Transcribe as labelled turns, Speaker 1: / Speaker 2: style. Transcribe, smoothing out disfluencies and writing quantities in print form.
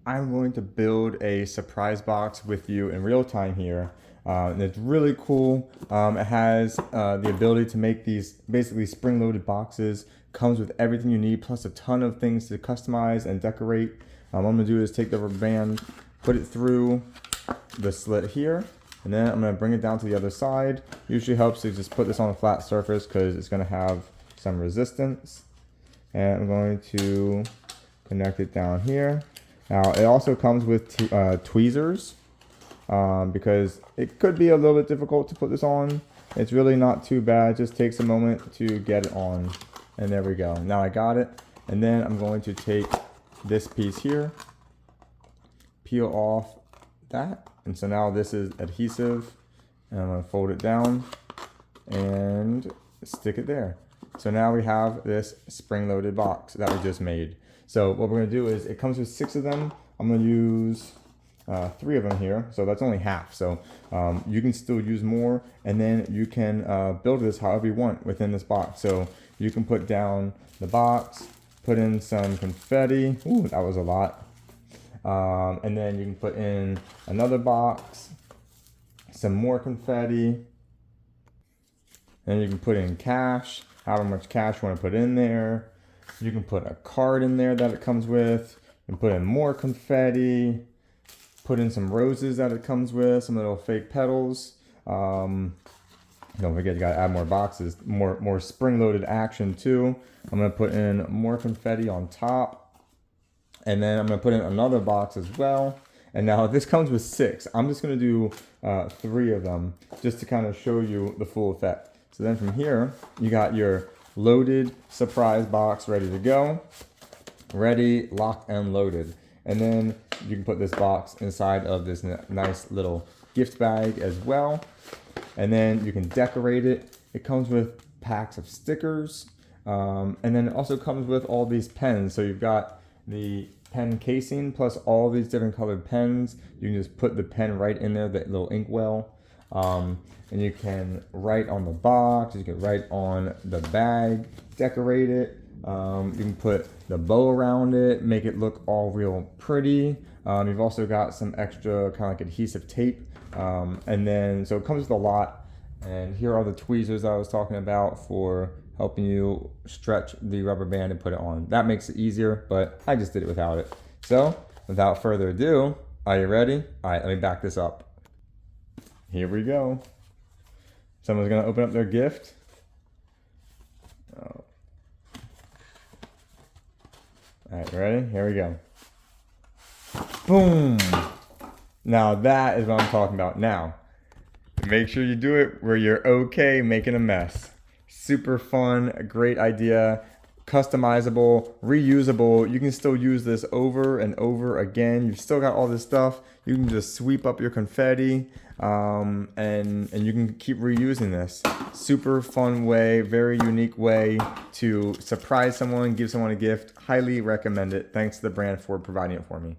Speaker 1: I'm going to build a surprise box with you in real time here. And it's really cool. It has the ability to make these basically spring-loaded boxes. Comes with everything you need, plus a ton of things to customize and decorate. What I'm gonna do is take the rubber band, put it through the slit here, and then I'm gonna bring it down to the other side. Usually helps to just put this on a flat surface because it's gonna have some resistance. And I'm going to connect it down here. Now it also comes with tweezers because it could be a little bit difficult to put this on. It's really not too bad. It just takes a moment to get it on. And there we go. Now I got it. And then I'm going to take this piece here, peel off that. And so now this is adhesive. And I'm going to fold it down and stick it there. So now we have this spring-loaded box that we just made. So what we're gonna do is, it comes with 6 of them. I'm gonna use 3 of them here, so that's only half. So you can still use more, and then you can build this however you want within this box. So you can put down the box, put in some confetti. Ooh, that was a lot. And then you can put in another box, some more confetti, and you can put in cash, however much cash you want to put in there. You can put a card in there that it comes with, and put in more confetti, put in some roses that it comes with, some little fake petals. Don't forget, you gotta add more boxes, more spring-loaded action too. I'm gonna put in more confetti on top, and then I'm gonna put in another box as well. And now this comes with 6. I'm just gonna do 3 of them just to kind of show you the full effect. So then from here, you got your loaded surprise box ready to go. Ready, locked, and loaded. And then you can put this box inside of this nice little gift bag as well. And then you can decorate it. It comes with packs of stickers. And then it also comes with all these pens. So you've got the pen casing plus all these different colored pens. You can just put the pen right in there, that little inkwell. And you can write on the box, you can write on the bag, decorate it. You can put the bow around it, make it look all real pretty. You've also got some extra kind of like adhesive tape. And then, so it comes with a lot. And here are the tweezers that I was talking about for helping you stretch the rubber band and put it on. That makes it easier, but I just did it without it. So without further ado, are you ready? All right, let me back this up. Here we go. Someone's gonna open up their gift. Oh. All right, ready? Here we go. Boom. Now that is what I'm talking about. Now, make sure you do it where you're okay making a mess. Super fun, great idea, customizable, reusable. You can still use this over and over again. You've still got all this stuff. You can just sweep up your confetti, and you can keep reusing this. Super fun way, very unique way to surprise someone, give someone a gift. Highly recommend it. Thanks to the brand for providing it for me.